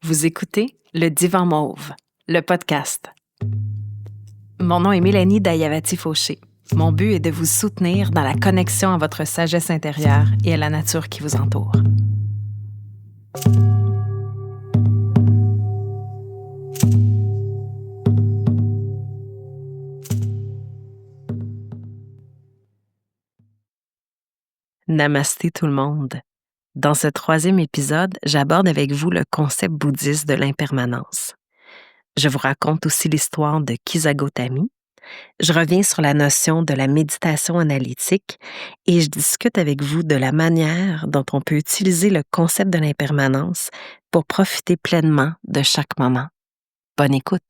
Vous écoutez Le Divan Mauve, le podcast. Mon nom est Mélanie Dayavati-Fauché. Mon but est de vous soutenir dans la connexion à votre sagesse intérieure et à la nature qui vous entoure. Namasté tout le monde. Dans ce 3e épisode, j'aborde avec vous le concept bouddhiste de l'impermanence. Je vous raconte aussi l'histoire de Kisagotami. Je reviens sur la notion de la méditation analytique et je discute avec vous de la manière dont on peut utiliser le concept de l'impermanence pour profiter pleinement de chaque moment. Bonne écoute!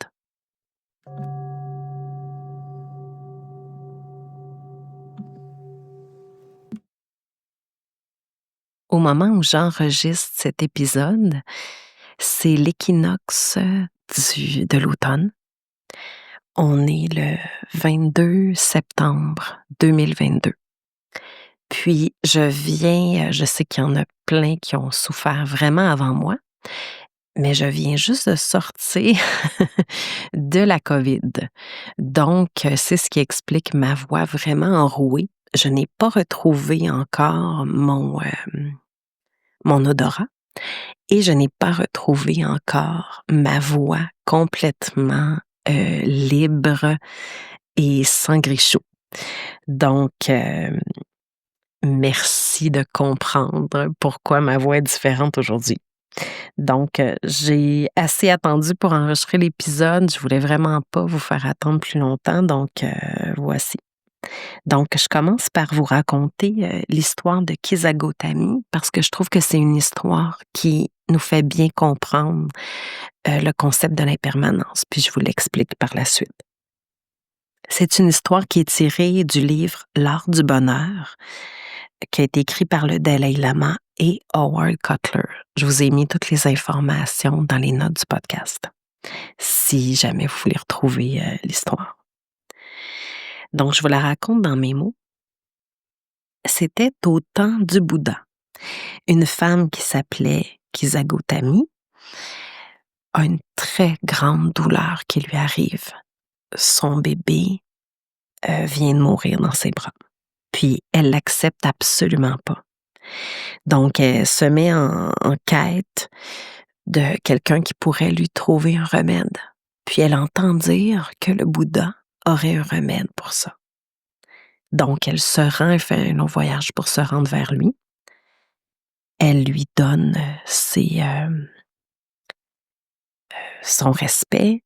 Au moment où j'enregistre cet épisode, c'est l'équinoxe de l'automne. On est le 22 septembre 2022. Puis, je sais qu'il y en a plein qui ont souffert vraiment avant moi, mais je viens juste de sortir de la COVID. Donc, c'est ce qui explique ma voix vraiment enrouée. Je n'ai pas retrouvé encore mon odorat et je n'ai pas retrouvé encore ma voix complètement libre et sans grichou. Donc, merci de comprendre pourquoi ma voix est différente aujourd'hui. Donc, j'ai assez attendu pour enregistrer l'épisode. Je voulais vraiment pas vous faire attendre plus longtemps, donc voici. Donc, je commence par vous raconter l'histoire de Kisagotami parce que je trouve que c'est une histoire qui nous fait bien comprendre le concept de l'impermanence, puis je vous l'explique par la suite. C'est une histoire qui est tirée du livre L'art du bonheur, qui a été écrit par le Dalai Lama et Howard Cutler. Je vous ai mis toutes les informations dans les notes du podcast, si jamais vous voulez retrouver l'histoire. Donc, je vous la raconte dans mes mots. C'était au temps du Bouddha. Une femme qui s'appelait Kisagotami a une très grande douleur qui lui arrive. Son bébé vient de mourir dans ses bras. Puis, elle l'accepte absolument pas. Donc, elle se met en quête de quelqu'un qui pourrait lui trouver un remède. Puis, elle entend dire que le Bouddha aurait un remède pour ça. Donc, elle se rend, elle fait un long voyage pour se rendre vers lui. Elle lui donne son respect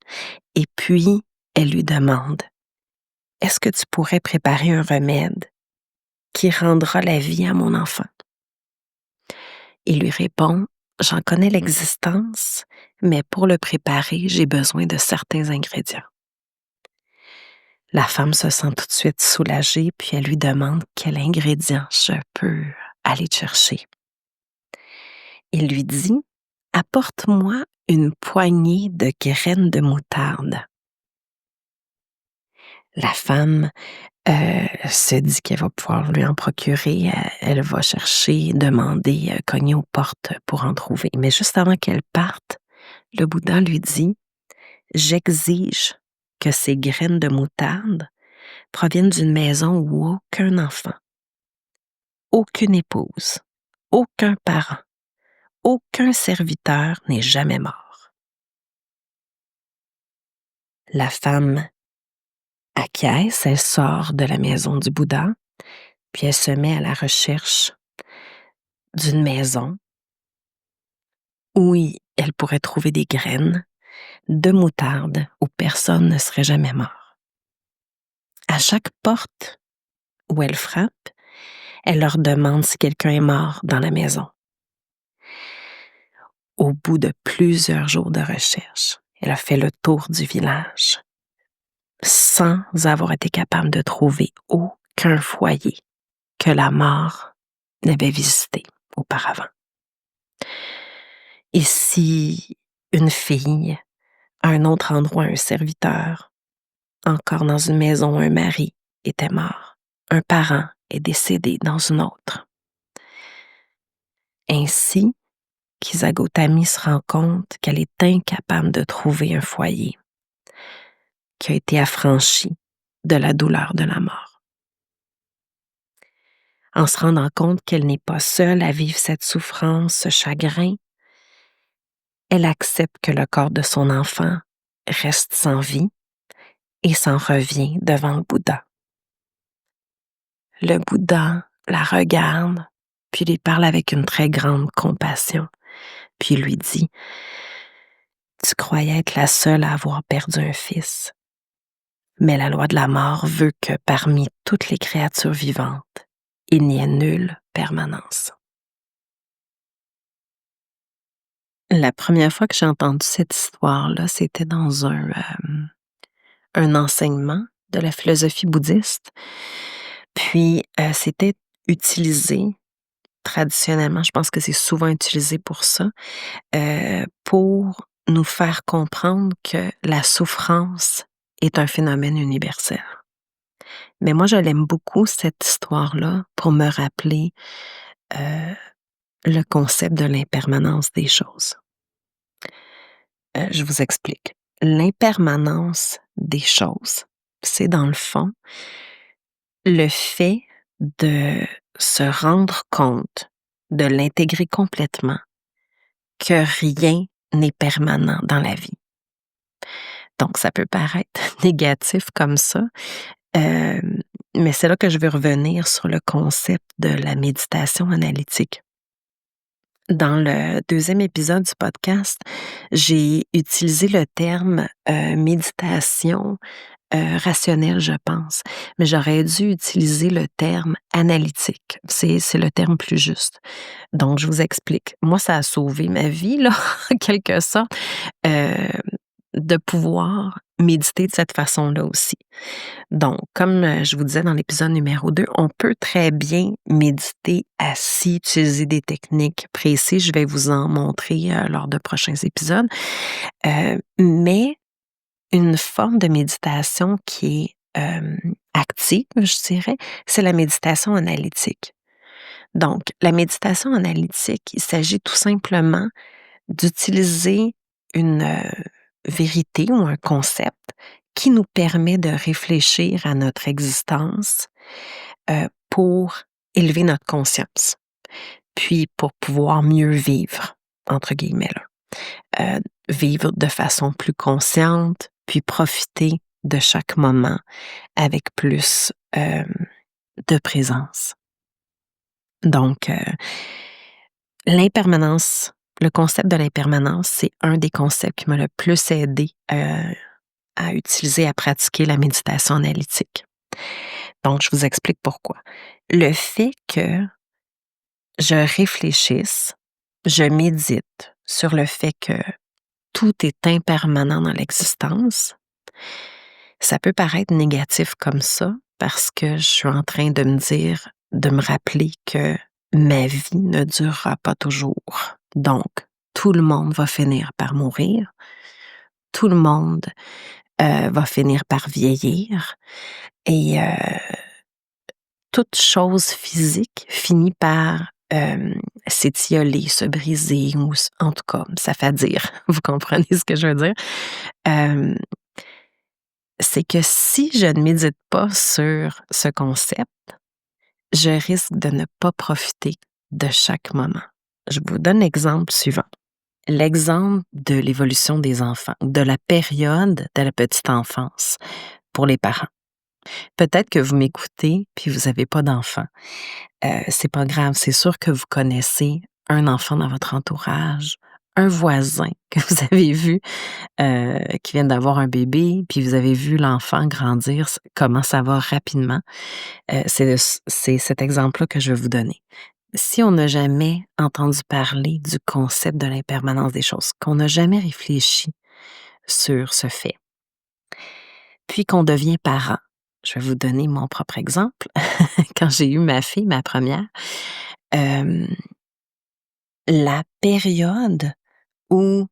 et puis elle lui demande « Est-ce que tu pourrais préparer un remède qui rendra la vie à mon enfant? » Il lui répond « J'en connais l'existence, mais pour le préparer, j'ai besoin de certains ingrédients. » La femme se sent tout de suite soulagée, puis elle lui demande quel ingrédient je peux aller chercher. Il lui dit « Apporte-moi une poignée de graines de moutarde. » La femme se dit qu'elle va pouvoir lui en procurer. Elle va chercher, demander, cogner aux portes pour en trouver. Mais juste avant qu'elle parte, le Bouddha lui dit « J'exige que ces graines de moutarde proviennent d'une maison où aucun enfant, aucune épouse, aucun parent, aucun serviteur n'est jamais mort. » La femme acquiesce, elle sort de la maison du Bouddha, puis elle se met à la recherche d'une maison où elle pourrait trouver des graines de moutarde où personne ne serait jamais mort. À chaque porte où elle frappe, elle leur demande si quelqu'un est mort dans la maison. Au bout de plusieurs jours de recherche, elle a fait le tour du village sans avoir été capable de trouver aucun foyer que la mort n'avait visité auparavant. Et si une fille, à un autre endroit, un serviteur, encore dans une maison, un mari était mort, un parent est décédé dans une autre. Ainsi, Kisagotami se rend compte qu'elle est incapable de trouver un foyer qui a été affranchi de la douleur de la mort. En se rendant compte qu'elle n'est pas seule à vivre cette souffrance, ce chagrin, elle accepte que le corps de son enfant reste sans vie et s'en revient devant le Bouddha. Le Bouddha la regarde, puis lui parle avec une très grande compassion, puis lui dit « Tu croyais être la seule à avoir perdu un fils, mais la loi de la mort veut que parmi toutes les créatures vivantes, il n'y ait nulle permanence. » La première fois que j'ai entendu cette histoire-là, c'était dans un enseignement de la philosophie bouddhiste. Puis, c'était utilisé traditionnellement, je pense que c'est souvent utilisé pour ça, pour nous faire comprendre que la souffrance est un phénomène universel. Mais moi, je l'aime beaucoup, cette histoire-là, pour me rappeler le concept de l'impermanence des choses. Je vous explique. L'impermanence des choses, c'est dans le fond le fait de se rendre compte, de l'intégrer complètement, que rien n'est permanent dans la vie. Donc, ça peut paraître négatif comme ça, mais c'est là que je veux revenir sur le concept de la méditation analytique. Dans le deuxième épisode du podcast, j'ai utilisé le terme méditation rationnelle, je pense, mais j'aurais dû utiliser le terme analytique. C'est le terme plus juste. Donc, je vous explique. Moi, ça a sauvé ma vie, là, en quelque sorte, de pouvoir méditer de cette façon-là aussi. Donc, comme je vous disais dans l'épisode numéro 2, on peut très bien méditer assis, utiliser des techniques précises. Je vais vous en montrer lors de prochains épisodes. Mais une forme de méditation qui est active, je dirais, c'est la méditation analytique. Donc, la méditation analytique, il s'agit tout simplement d'utiliser une vérité ou un concept qui nous permet de réfléchir à notre existence pour élever notre conscience, puis pour pouvoir mieux vivre, entre guillemets, là. Vivre de façon plus consciente, puis profiter de chaque moment avec plus de présence. Donc, l'impermanence, le concept de l'impermanence, c'est un des concepts qui m'a le plus aidé à utiliser, à pratiquer la méditation analytique. Donc, je vous explique pourquoi. Le fait que je réfléchisse, je médite sur le fait que tout est impermanent dans l'existence, ça peut paraître négatif comme ça parce que je suis en train de me dire, de me rappeler que ma vie ne durera pas toujours. Donc, tout le monde va finir par mourir. Tout le monde va finir par vieillir. Et toute chose physique finit par s'étioler, se briser, ou en tout cas, ça fait dire. Vous comprenez ce que je veux dire? C'est que si je ne médite pas sur ce concept, je risque de ne pas profiter de chaque moment. Je vous donne l'exemple suivant. L'exemple de l'évolution des enfants, de la période de la petite enfance pour les parents. Peut-être que vous m'écoutez puis vous n'avez pas d'enfant. C'est pas grave, c'est sûr que vous connaissez un enfant dans votre entourage, un voisin que vous avez vu qui vient d'avoir un bébé, puis vous avez vu l'enfant grandir, comment ça va rapidement. C'est cet exemple-là que je vais vous donner. Si on n'a jamais entendu parler du concept de l'impermanence des choses, qu'on n'a jamais réfléchi sur ce fait, puis qu'on devient parent, je vais vous donner mon propre exemple. Quand j'ai eu ma fille, ma première, la période où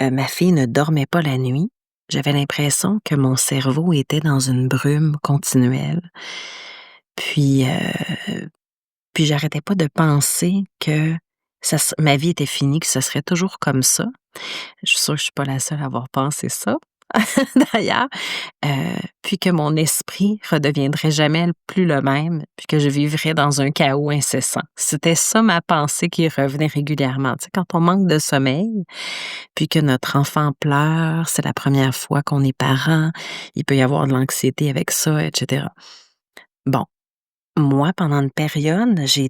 ma fille ne dormait pas la nuit, j'avais l'impression que mon cerveau était dans une brume continuelle. Puis j'arrêtais pas de penser que ma vie était finie, que ce serait toujours comme ça. Je suis sûre que je suis pas la seule à avoir pensé ça, d'ailleurs, puis que mon esprit redeviendrait jamais plus le même, puis que je vivrais dans un chaos incessant. C'était ça ma pensée qui revenait régulièrement. Tu sais, quand on manque de sommeil, puis que notre enfant pleure, c'est la première fois qu'on est parent, il peut y avoir de l'anxiété avec ça, et cetera. Bon, moi, pendant une période, je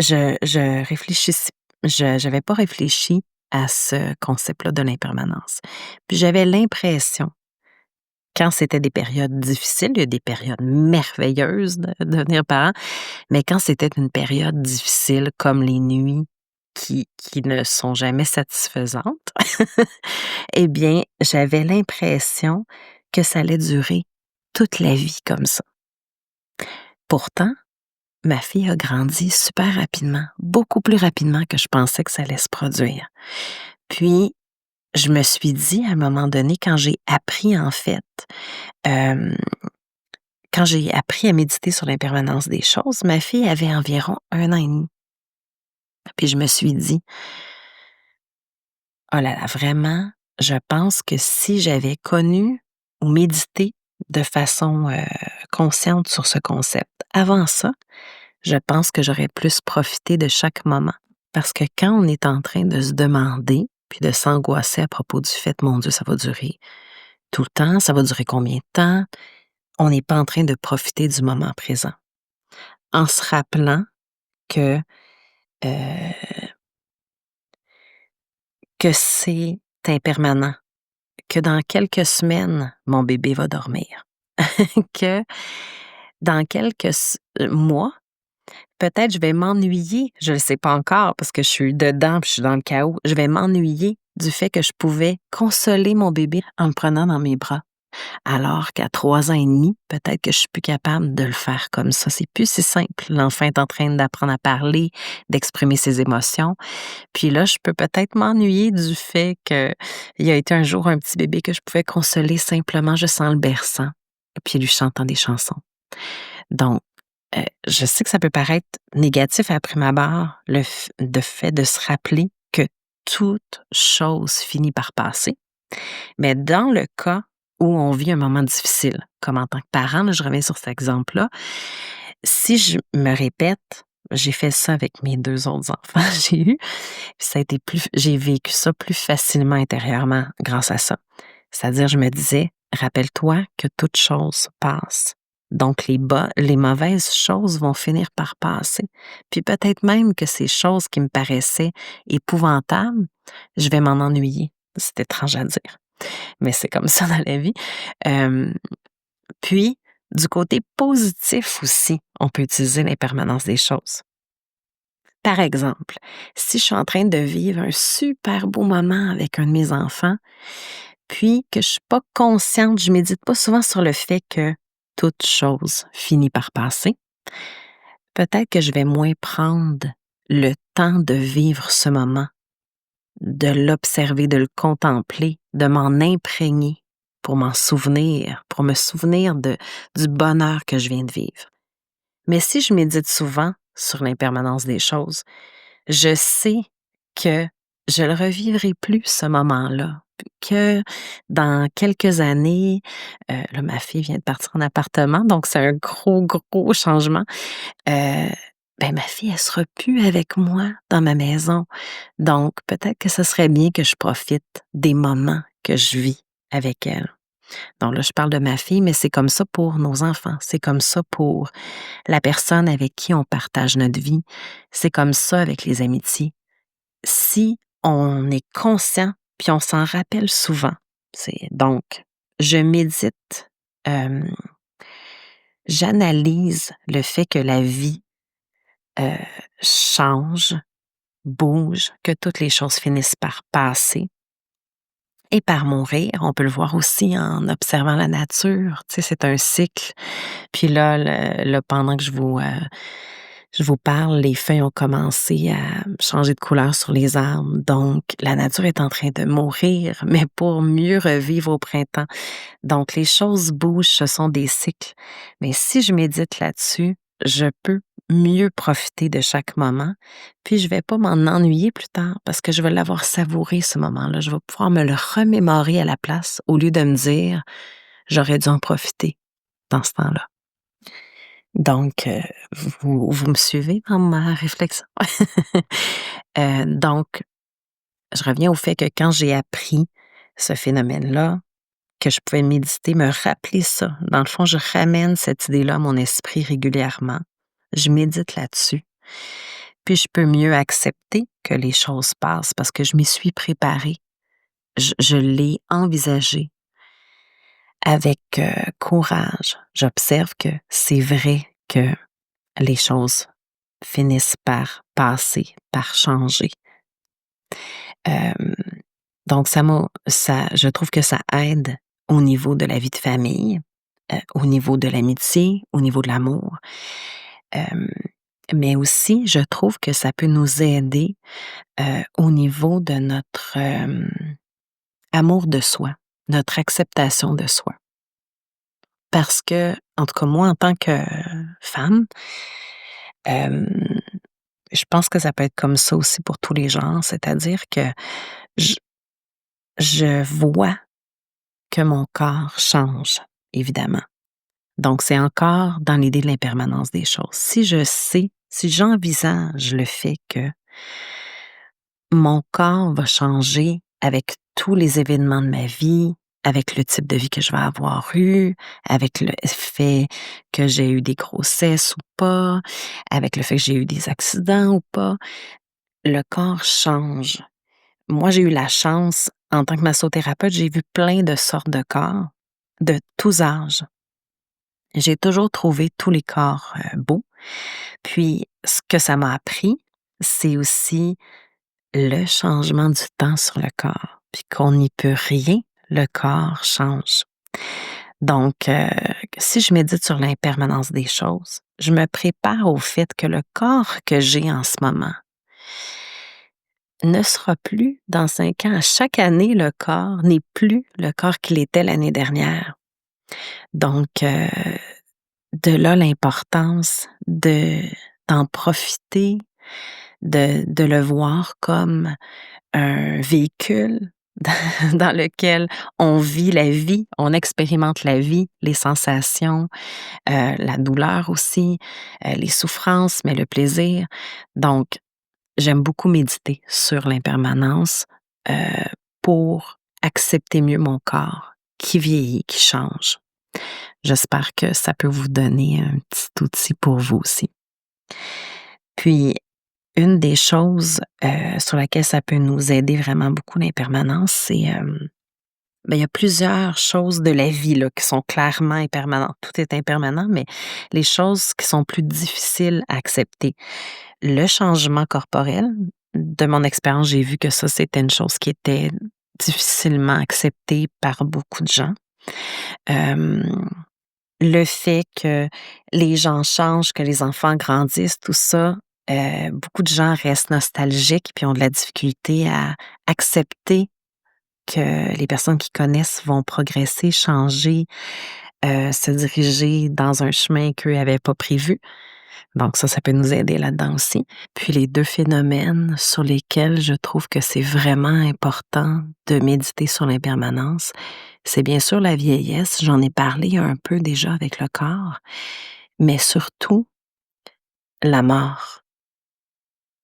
je réfléchissais j'avais pas réfléchi à ce concept-là de l'impermanence. Puis j'avais l'impression, quand c'était des périodes difficiles, il y a des périodes merveilleuses de devenir parent, mais quand c'était une période difficile comme les nuits qui ne sont jamais satisfaisantes, eh bien, j'avais l'impression que ça allait durer toute la vie comme ça. Pourtant, ma fille a grandi super rapidement, beaucoup plus rapidement que je pensais que ça allait se produire. Puis, je me suis dit à un moment donné, quand j'ai appris en fait, hem, quand j'ai appris à méditer sur l'impermanence des choses, ma fille avait environ 1 an et demi. Puis je me suis dit: «Oh là là, vraiment, je pense que si j'avais connu ou médité de façon, consciente sur ce concept avant ça, je pense que j'aurais plus profité de chaque moment». Parce que quand on est en train de se demander, puis de s'angoisser à propos du fait: «Mon Dieu, ça va durer tout le temps, ça va durer combien de temps?» On n'est pas en train de profiter du moment présent. En se rappelant que, heu, que c'est impermanent, que dans quelques semaines, mon bébé va dormir, que dans quelques mois, peut-être je vais m'ennuyer, je ne le sais pas encore parce que je suis dedans puis je suis dans le chaos. Je vais m'ennuyer du fait que je pouvais consoler mon bébé en le prenant dans mes bras. Alors qu'à 3 ans et demi, peut-être que je suis plus capable de le faire comme ça. C'est plus si simple. L'enfant est en train d'apprendre à parler, d'exprimer ses émotions. Puis là, je peux peut-être m'ennuyer du fait qu'il a été un jour un petit bébé que je pouvais consoler simplement juste en le berçant, puis lui chantant des chansons. Donc, je sais que ça peut paraître négatif à prime abord, de fait de se rappeler que toute chose finit par passer. Mais dans le cas où on vit un moment difficile, comme en tant que parent, là, je reviens sur cet exemple-là, si je me répète, j'ai fait ça avec mes 2 autres enfants que j'ai eus, puis j'ai vécu ça plus facilement intérieurement grâce à ça. C'est-à-dire, je me disais: «Rappelle-toi que toute chose passe. Donc les mauvaises choses vont finir par passer. Puis peut-être même que ces choses qui me paraissaient épouvantables, je vais m'en ennuyer». C'est étrange à dire, mais c'est comme ça dans la vie. Hem, Puis, du côté positif aussi, on peut utiliser l'impermanence des choses. Par exemple, si je suis en train de vivre un super beau moment avec un de mes enfants, puis que je suis pas consciente, je médite pas souvent sur le fait que toute chose finit par passer, peut-être que je vais moins prendre le temps de vivre ce moment, de l'observer, de le contempler, de m'en imprégner pour m'en souvenir, pour me souvenir du bonheur que je viens de vivre. Mais si je médite souvent sur l'impermanence des choses, je sais que je le revivrai plus ce moment-là, que dans quelques années, là, ma fille vient de partir en appartement, donc c'est un gros, gros changement. Heu, ma fille, elle sera plus avec moi dans ma maison. Donc peut-être que ce serait bien que je profite des moments que je vis avec elle. Donc là, je parle de ma fille, mais c'est comme ça pour nos enfants. C'est comme ça pour la personne avec qui on partage notre vie. C'est comme ça avec les amitiés. Si on est conscient, puis on s'en rappelle souvent, je médite, hem, j'analyse le fait que la vie, heu, change, bouge, que toutes les choses finissent par passer et par mourir. On peut le voir aussi en observant la nature, tu sais, c'est un cycle. Puis là, pendant que je vous parle, les feuilles ont commencé à changer de couleur sur les arbres, donc la nature est en train de mourir, mais pour mieux revivre au printemps. Donc les choses bougent, ce sont des cycles. Mais si je médite là-dessus, je peux mieux profiter de chaque moment, puis je vais pas m'en ennuyer plus tard parce que je vais l'avoir savouré ce moment-là. Je vais pouvoir me le remémorer à la place au lieu de me dire: «J'aurais dû en profiter dans ce temps-là». Donc, vous me suivez dans ma réflexion? Donc, je reviens au fait que quand j'ai appris ce phénomène-là, que je pouvais méditer, me rappeler ça. Dans le fond, je ramène cette idée-là à mon esprit régulièrement. Je médite là-dessus. Puis je peux mieux accepter que les choses passent parce que je m'y suis préparée. Je l'ai envisagé avec courage. J'observe que c'est vrai que les choses finissent par passer, par changer. Euh, donc, je trouve que ça aide au niveau de la vie de famille, au niveau de l'amitié, au niveau de l'amour. Mais aussi, je trouve que ça peut nous aider au niveau de notre amour de soi, notre acceptation de soi. Parce que, en tout cas, moi, en tant que femme, euh, je pense que ça peut être comme ça aussi pour tous les genres, c'est-à-dire que je, je vois que mon corps change, évidemment. Donc, c'est encore dans l'idée de l'impermanence des choses. Si j'envisage le fait que mon corps va changer avec tous les événements de ma vie, avec le type de vie que je vais avoir eu, avec le fait que j'ai eu des grossesses ou pas, avec le fait que j'ai eu des accidents ou pas, le corps change. Moi, j'ai eu la chance, en tant que massothérapeute, j'ai vu plein de sortes de corps, de tous âges. J'ai toujours trouvé tous les corps beaux. Puis, ce que ça m'a appris, c'est aussi le changement du temps sur le corps, puis qu'on n'y peut rien, le corps change. Donc, si je médite sur l'impermanence des choses, je me prépare au fait que le corps que j'ai en ce moment ne sera plus dans 5 ans. Chaque année, le corps n'est plus le corps qu'il était l'année dernière. Donc, de là l'importance d'en profiter, de le voir comme un véhicule dans lequel on vit la vie, on expérimente la vie, les sensations, la douleur aussi, les souffrances, mais le plaisir. Donc, j'aime beaucoup méditer sur l'impermanence pour accepter mieux mon corps qui vieillit, qui change. J'espère que ça peut vous donner un petit outil pour vous aussi. Puis, une des choses sur laquelle ça peut nous aider vraiment beaucoup l'impermanence, c'est il y a plusieurs choses de la vie là, qui sont clairement impermanentes. Tout est impermanent, mais les choses qui sont plus difficiles à accepter. Le changement corporel, de mon expérience, j'ai vu que ça, c'était une chose qui était difficilement acceptée par beaucoup de gens. Le fait que les gens changent, que les enfants grandissent, tout ça, beaucoup de gens restent nostalgiques puis ont de la difficulté à accepter que les personnes qu'ils connaissent vont progresser, changer, se diriger dans un chemin qu'eux n'avaient pas prévu. Donc ça peut nous aider là-dedans aussi. Puis les 2 phénomènes sur lesquels je trouve que c'est vraiment important de méditer sur l'impermanence, c'est bien sûr la vieillesse, j'en ai parlé un peu déjà avec le corps, mais surtout la mort.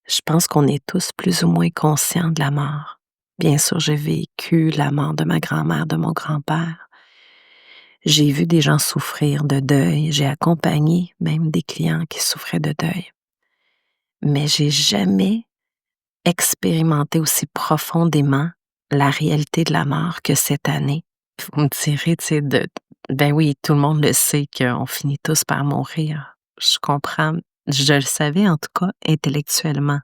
Je pense qu'on est tous plus ou moins conscients de la mort. Bien sûr, j'ai vécu la mort de ma grand-mère, de mon grand-père. J'ai vu des gens souffrir de deuil, j'ai accompagné même des clients qui souffraient de deuil. Mais j'ai jamais expérimenté aussi profondément la réalité de la mort que cette année. Vous me direz, tu sais, ben oui, tout le monde le sait qu'on finit tous par mourir. Je comprends. Je le savais, en tout cas, intellectuellement.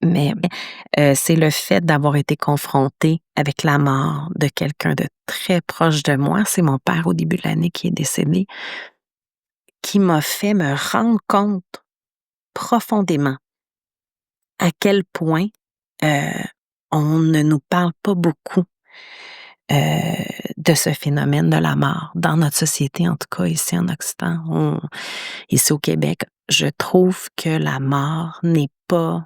Mais c'est le fait d'avoir été confrontée avec la mort de quelqu'un de très proche de moi, c'est mon père au début de l'année qui est décédé, qui m'a fait me rendre compte profondément à quel point on ne nous parle pas beaucoup de ce phénomène de la mort. Dans notre société, en tout cas ici en Occident, ici au Québec, je trouve que la mort n'est pas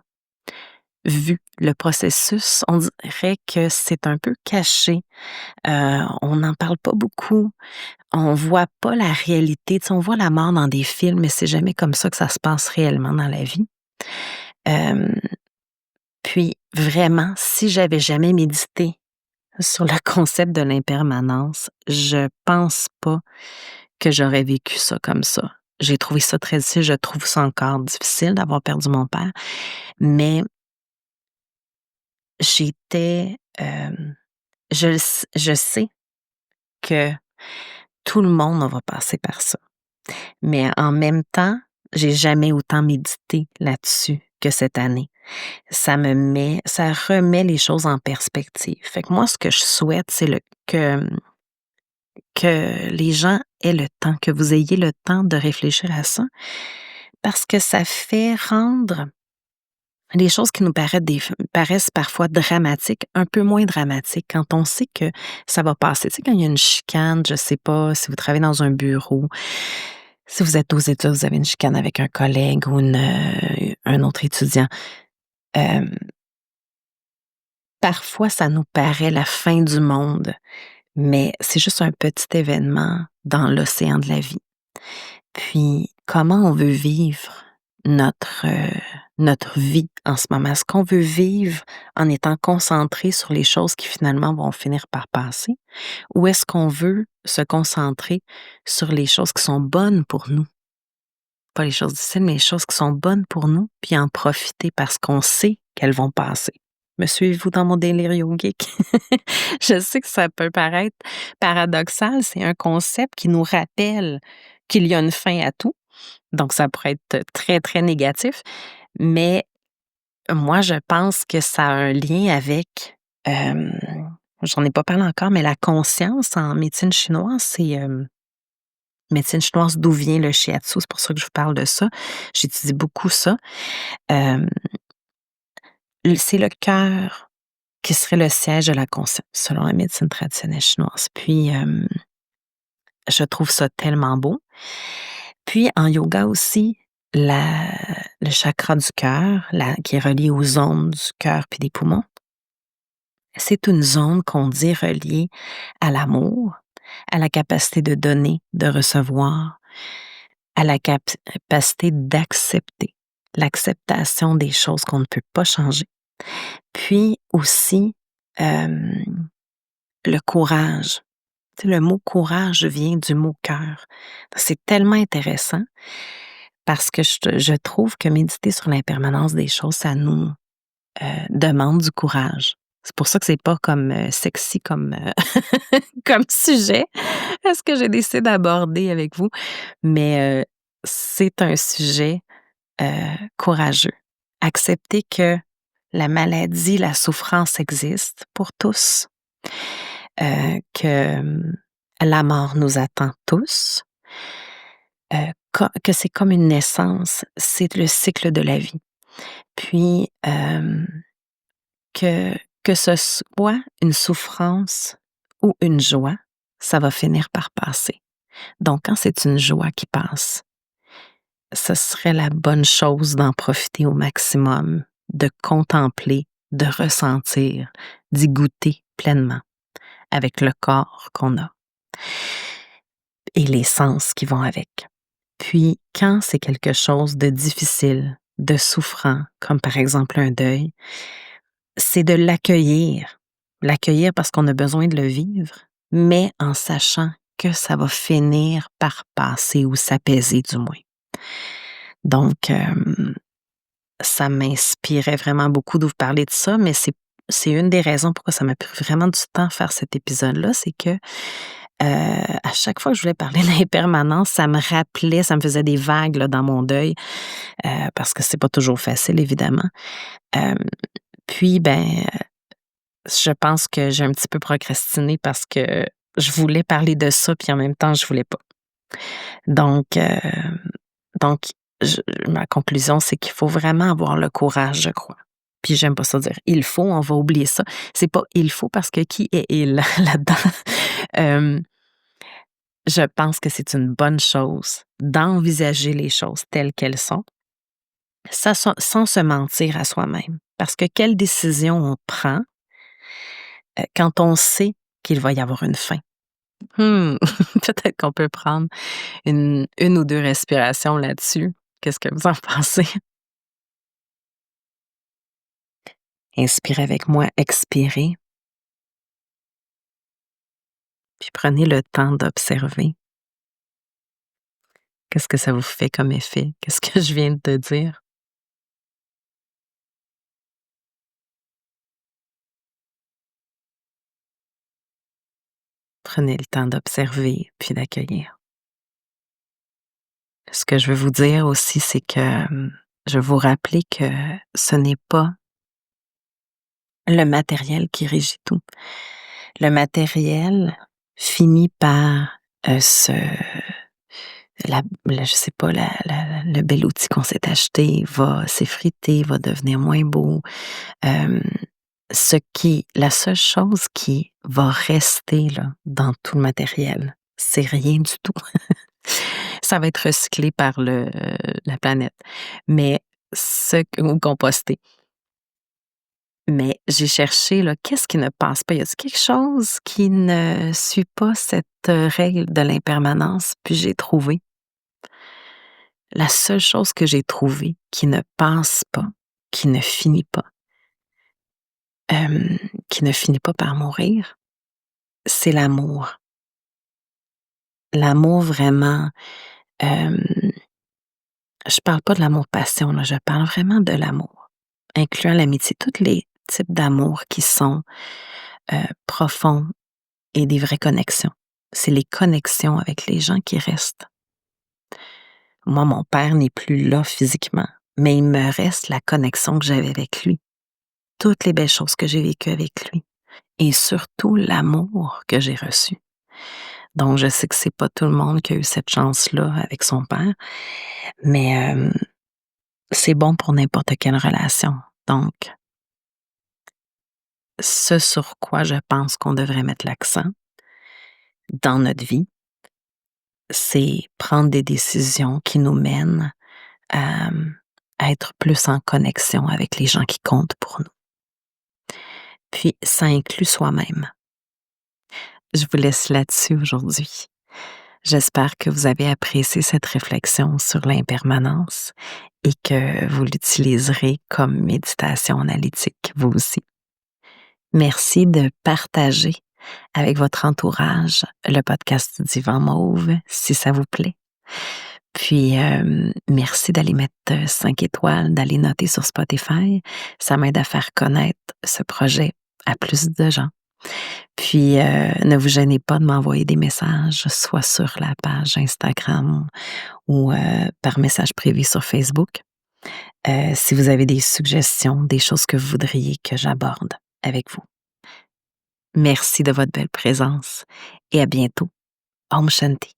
vue. Le processus, on dirait que c'est un peu caché. On n'en parle pas beaucoup. On voit pas la réalité. Tu sais, on voit la mort dans des films, mais c'est jamais comme ça que ça se passe réellement dans la vie. Euh, Puis vraiment, si j'avais jamais médité sur le concept de l'impermanence, je pense pas que j'aurais vécu ça comme ça. J'ai trouvé ça très difficile, je trouve ça encore difficile d'avoir perdu mon père, mais j'étais, je sais que tout le monde va passer par ça. Mais en même temps, j'ai jamais autant médité là-dessus que cette année. Ça remet les choses en perspective. Fait que moi, ce que je souhaite, c'est que les gens aient le temps, que vous ayez le temps de réfléchir à ça, parce que ça fait rendre les choses qui nous paraissent parfois dramatiques, un peu moins dramatiques quand on sait que ça va passer. Tu sais, quand il y a une chicane, je sais pas, si vous travaillez dans un bureau, si vous êtes aux études, vous avez une chicane avec un collègue ou un autre étudiant. euh, Parfois, ça nous paraît la fin du monde, mais c'est juste un petit événement dans l'océan de la vie. Puis, comment on veut vivre notre, euh, notre vie en ce moment? Est-ce qu'on veut vivre en étant concentré sur les choses qui finalement vont finir par passer? Ou est-ce qu'on veut se concentrer sur les choses qui sont bonnes pour nous? Pas les choses difficiles, mais les choses qui sont bonnes pour nous, puis en profiter parce qu'on sait qu'elles vont passer. Me suivez-vous dans mon délire yogique? Je sais que ça peut paraître paradoxal, c'est un concept qui nous rappelle qu'il y a une fin à tout. Donc, ça pourrait être très, très négatif. Mais moi, je pense que ça a un lien avec, j'en ai pas parlé encore, mais la conscience en médecine chinoise, c'est médecine chinoise d'où vient le shiatsu. C'est pour ça que je vous parle de ça. J'étudie beaucoup ça. Euh, c'est le cœur qui serait le siège de la conscience, selon la médecine traditionnelle chinoise. Puis, je trouve ça tellement beau. Puis, en yoga aussi, le chakra du cœur, qui est relié aux zones du cœur puis des poumons, c'est une zone qu'on dit reliée à l'amour, à la capacité de donner, de recevoir, à la capacité d'accepter, l'acceptation des choses qu'on ne peut pas changer. Puis aussi, le courage. Tu sais, le mot courage vient du mot cœur. C'est tellement intéressant parce que je trouve que méditer sur l'impermanence des choses, ça nous demande du courage. C'est pour ça que c'est pas comme sexy comme, comme sujet, ce que j'ai décidé d'aborder avec vous, mais c'est un sujet courageux. Accepter que la maladie, la souffrance existe pour tous, que la mort nous attend tous, que c'est comme une naissance, c'est le cycle de la vie. Puis, que ce soit une souffrance ou une joie, ça va finir par passer. Donc, quand c'est une joie qui passe, ce serait la bonne chose d'en profiter au maximum, de contempler, de ressentir, d'y goûter pleinement avec le corps qu'on a et les sens qui vont avec. Puis, quand c'est quelque chose de difficile, de souffrant, comme par exemple un deuil, c'est de l'accueillir. L'accueillir parce qu'on a besoin de le vivre, mais en sachant que ça va finir par passer ou s'apaiser du moins. Donc, ça m'inspirait vraiment beaucoup de vous parler de ça, mais c'est une des raisons pourquoi ça m'a pris vraiment du temps à faire cet épisode-là, c'est que à chaque fois que je voulais parler d'impermanence, ça me rappelait, ça me faisait des vagues là, dans mon deuil, parce que c'est pas toujours facile, évidemment. Puis, je pense que j'ai un petit peu procrastiné parce que je voulais parler de ça, puis en même temps, je voulais pas. Donc, donc ma conclusion, c'est qu'il faut vraiment avoir le courage, je crois. Puis j'aime pas ça dire «il faut», on va oublier ça. C'est pas «il faut» parce que qui est «il» là-dedans? Hem, je pense que c'est une bonne chose d'envisager les choses telles qu'elles sont, sans se mentir à soi-même. Parce que quelle décision on prend, quand on sait qu'il va y avoir une fin? Mmh, peut-être qu'on peut prendre une ou 2 respirations là-dessus. Qu'est-ce que vous en pensez? Inspirez avec moi, expirez, puis prenez le temps d'observer. Qu'est-ce que ça vous fait comme effet? Qu'est-ce que je viens de te dire? Prenez le temps d'observer puis d'accueillir. Ce que je veux vous dire aussi, c'est que, je veux vous rappeler que ce n'est pas le matériel qui régit tout. Le matériel finit par, se je sais pas, le bel outil qu'on s'est acheté va s'effriter, va devenir moins beau. Hem, la seule chose qui va rester là, dans tout le matériel, c'est rien du tout. Ça va être recyclé par la planète, mais ou composté. Mais j'ai cherché là, qu'est-ce qui ne passe pas? Y a-t-il quelque chose qui ne suit pas cette, règle de l'impermanence? Puis j'ai trouvé. La seule chose que j'ai trouvée qui ne passe pas, qui ne finit pas, hem, qui ne finit pas par mourir, c'est l'amour. L'amour vraiment, hem, je parle pas de l'amour-passion là, je parle vraiment de l'amour, incluant l'amitié, tous les types d'amour qui sont, profonds et des vraies connexions. C'est les connexions avec les gens qui restent. Moi, mon père n'est plus là physiquement, mais il me reste la connexion que j'avais avec lui, toutes les belles choses que j'ai vécues avec lui et surtout l'amour que j'ai reçu. Donc je sais que c'est pas tout le monde qui a eu cette chance-là avec son père, mais c'est bon pour n'importe quelle relation. Donc, ce sur quoi je pense qu'on devrait mettre l'accent dans notre vie, c'est prendre des décisions qui nous mènent à, à être plus en connexion avec les gens qui comptent pour nous. Puis, ça inclut soi-même. Je vous laisse là-dessus aujourd'hui. J'espère que vous avez apprécié cette réflexion sur l'impermanence et que vous l'utiliserez comme méditation analytique, vous aussi. Merci de partager avec votre entourage le podcast du Divan Mauve, si ça vous plaît. Puis, merci d'aller mettre 5 étoiles, d'aller noter sur Spotify. Ça m'aide à faire connaître ce projet à plus de gens. Puis, ne vous gênez pas de m'envoyer des messages, soit sur la page Instagram ou par message privé sur Facebook. Si vous avez des suggestions, des choses que vous voudriez que j'aborde avec vous. Merci de votre belle présence et à bientôt. Om Shanti.